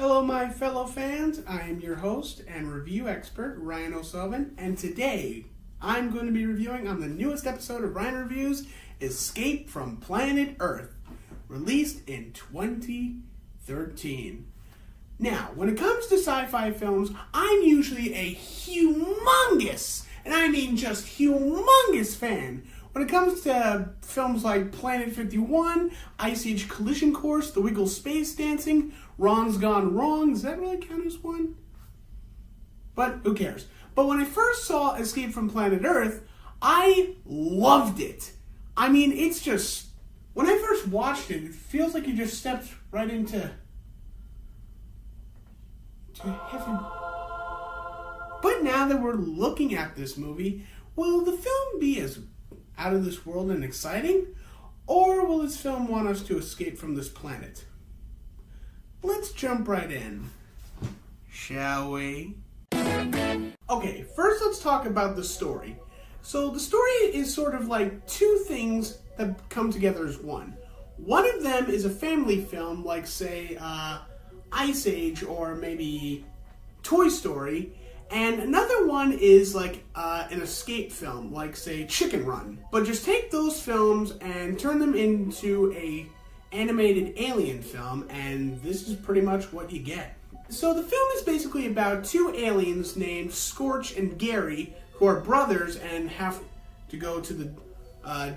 Hello, my fellow fans. I am your host and review expert, Ryan O'Sullivan, and today I'm going to be reviewing on the newest episode of Ryan Reviews, Escape from Planet Earth, released in 2013. Now, when it comes to sci-fi films, I'm usually a humongous, and I mean just humongous fan. When it comes to films like Planet 51, Ice Age Collision Course, The Wiggle Space Dancing, Ron's Gone Wrong, does that really count as one? But who cares? But when I first saw Escape from Planet Earth, I loved it. I mean, it's just, when I first watched it, it feels like you just stepped right into heaven. But now that we're looking at this movie, will the film be as out of this world and exciting? Or will this film want us to escape from this planet? Let's jump right in, shall we? Okay, first let's talk about the story. So the story is sort of like two things that come together as one. One of them is a family film, like say Ice Age or maybe Toy Story. And another one is like an escape film, like say Chicken Run. But just take those films and turn them into a animated alien film, and this is pretty much what you get. So the film is basically about two aliens named Scorch and Gary, who are brothers and have to go to the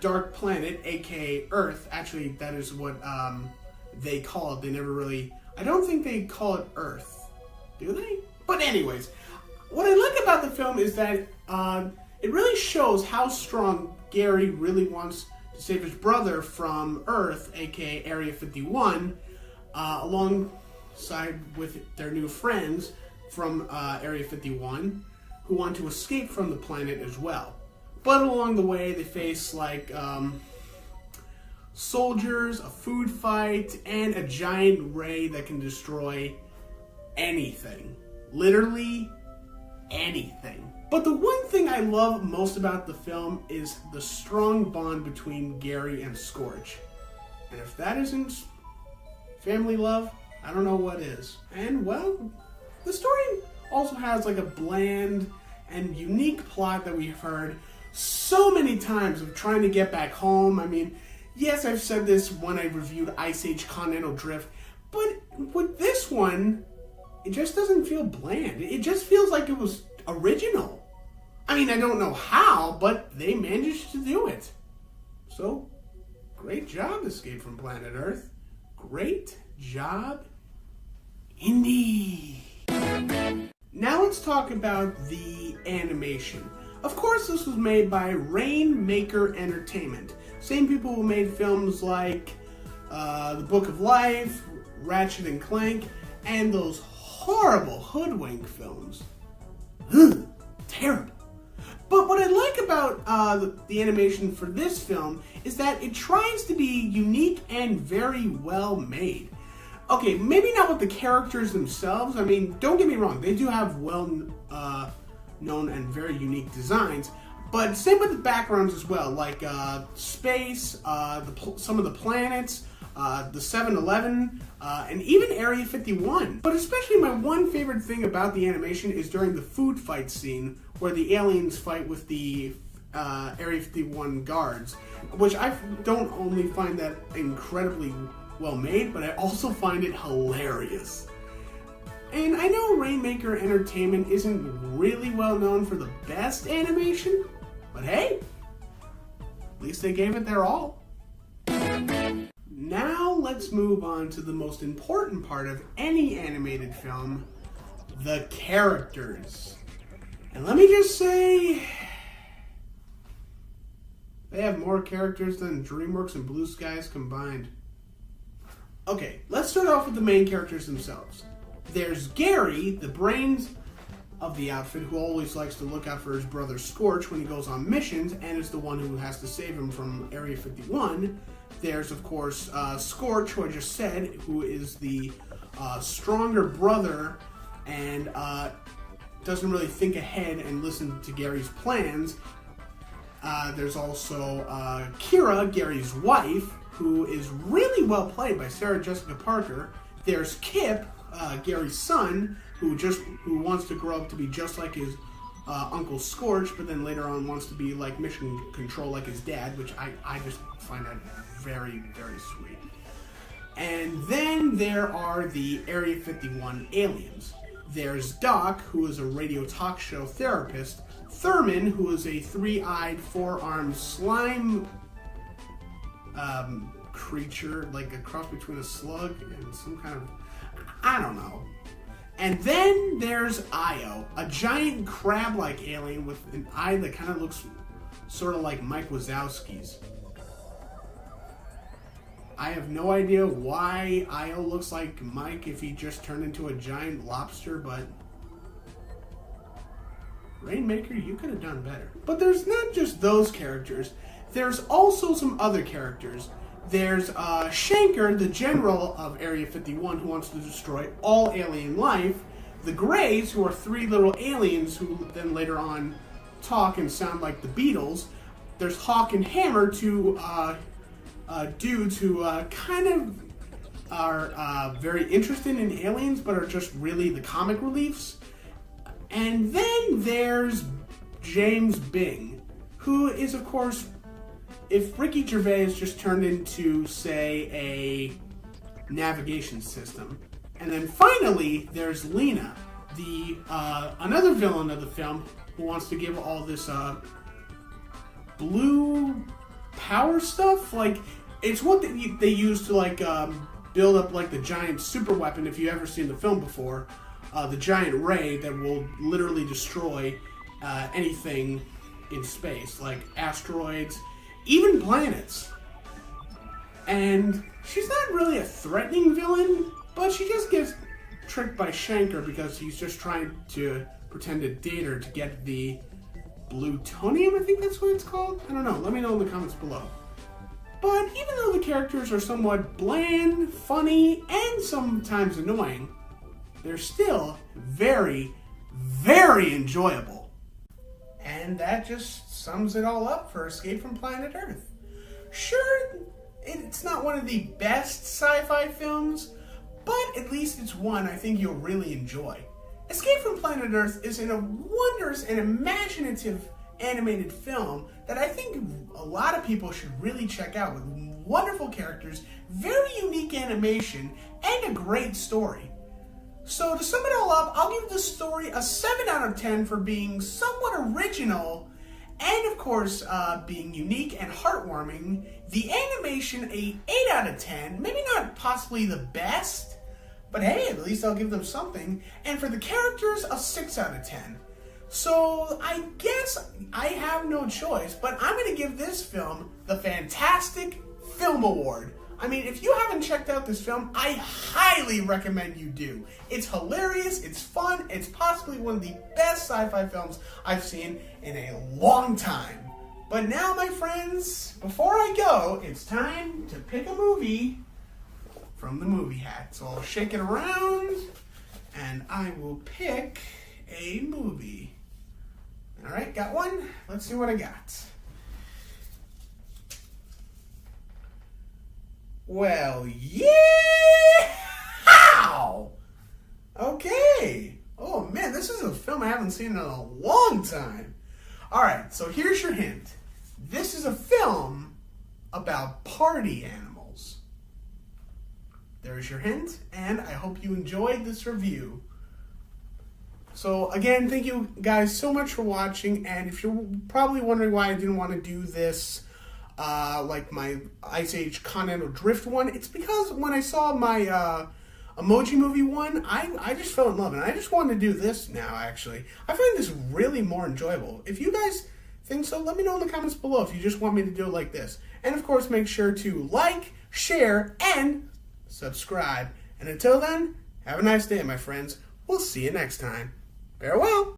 dark planet, aka Earth. Actually, that is what they call it. They never really, I don't think they call it Earth. Do they? But anyways, what I like about the film is that it really shows how strong Gary really wants to save his brother from Earth, aka Area 51, alongside with their new friends from Area 51, who want to escape from the planet as well. But along the way, they face like soldiers, a food fight, and a giant ray that can destroy anything. Literally anything. But the one thing I love most about the film is the strong bond between Gary and Scorch. And if that isn't family love, I don't know what is. And well, the story also has like a bland and unique plot that we've heard so many times of trying to get back home. I mean, yes, I've said this when I reviewed Ice Age Continental Drift, but with this one, it just doesn't feel bland. It just feels like it was original. I mean, I don't know how, but they managed to do it. So, great job, Escape from Planet Earth. Great job indeed. Now let's talk about the animation. Of course, this was made by Rainmaker Entertainment. Same people who made films like The Book of Life, Ratchet and Clank, and those horrible Hoodwink films. Ugh, terrible. But what I like about the animation for this film is that it tries to be unique and very well made. Okay, maybe not with the characters themselves. I mean, don't get me wrong, they do have well known and very unique designs. But same with the backgrounds as well, like space, some of the planets, the 7-Eleven, and even Area 51. But especially my one favorite thing about the animation is during the food fight scene where the aliens fight with the Area 51 guards, which I don't only find that incredibly well made, but I also find it hilarious. And I know Rainmaker Entertainment isn't really well known for the best animation, but hey, at least they gave it their all. Now let's move on to the most important part of any animated film, the characters. And let me just say, they have more characters than DreamWorks and Blue Skies combined. Okay, let's start off with the main characters themselves. There's Gary, the brains of the outfit, who always likes to look out for his brother Scorch when he goes on missions and is the one who has to save him from Area 51. There's, of course, Scorch, who I just said, who is the stronger brother and doesn't really think ahead and listen to Gary's plans. There's also Kira, Gary's wife, who is really well played by Sarah Jessica Parker. There's Kip, Gary's son, who wants to grow up to be just like his Uncle Scorch, but then later on wants to be like mission control like his dad, which I just find that very, very sweet. And then there are the Area 51 aliens. There's Doc, who is a radio talk show therapist, Thurman, who is a three-eyed, four-armed slime creature, like a cross between a slug and some kind of, I don't know. And then there's Io, a giant crab-like alien with an eye that kind of looks sort of like Mike Wazowski's. I have no idea why Io looks like Mike if he just turned into a giant lobster, but Rainmaker, you could have done better. But there's not just those characters. There's also some other characters. There's Shanker, the general of Area 51, who wants to destroy all alien life. The Greys, who are three little aliens who then later on talk and sound like the Beatles. There's Hawk and Hammer, two dudes who kind of are very interested in aliens, but are just really the comic reliefs. And then there's James Bing, who is, of course, if Ricky Gervais just turned into, say, a navigation system. And then finally, there's Lena, the another villain of the film who wants to give all this blue power stuff. Like, it's what they use to, like, build up, like, the giant super weapon, if you've ever seen the film before. The giant ray that will literally destroy anything in space, like asteroids, even planets. And she's not really a threatening villain, but she just gets tricked by Shanker because he's just trying to pretend to date her to get the plutonium, I think that's what it's called? I don't know, let me know in the comments below. But even though the characters are somewhat bland, funny, and sometimes annoying, they're still very, very enjoyable. And that just sums it all up for Escape from Planet Earth. Sure, it's not one of the best sci-fi films, but at least it's one I think you'll really enjoy. Escape from Planet Earth is a wondrous and imaginative animated film that I think a lot of people should really check out, with wonderful characters, very unique animation, and a great story. So to sum it all up, I'll give the story a 7 out of 10 for being somewhat original and, of course, being unique and heartwarming. The animation, a 8 out of 10. Maybe not possibly the best, but hey, at least I'll give them something. And for the characters, a 6 out of 10. So I guess I have no choice, but I'm going to give this film the Fantastic Film Award. I mean, if you haven't checked out this film, I highly recommend you do. It's hilarious, it's fun, it's possibly one of the best sci-fi films I've seen in a long time. But now, my friends, before I go, it's time to pick a movie from the movie hat. So I'll shake it around, and I will pick a movie. Alright, got one? Let's see what I got. Well, yeah! Okay. Oh man, this is a film I haven't seen in a long time. Alright, so here's your hint. This is a film about party animals. There's your hint, and I hope you enjoyed this review. So again, thank you guys so much for watching, and if you're probably wondering why I didn't want to do this like my Ice Age Continental Drift one, it's because when I saw my Emoji Movie one, I just fell in love, and I just wanted to do this now, actually. I find this really more enjoyable. If you guys think so, let me know in the comments below if you just want me to do it like this. And of course, make sure to like, share, and subscribe. And until then, have a nice day, my friends. We'll see you next time. Farewell.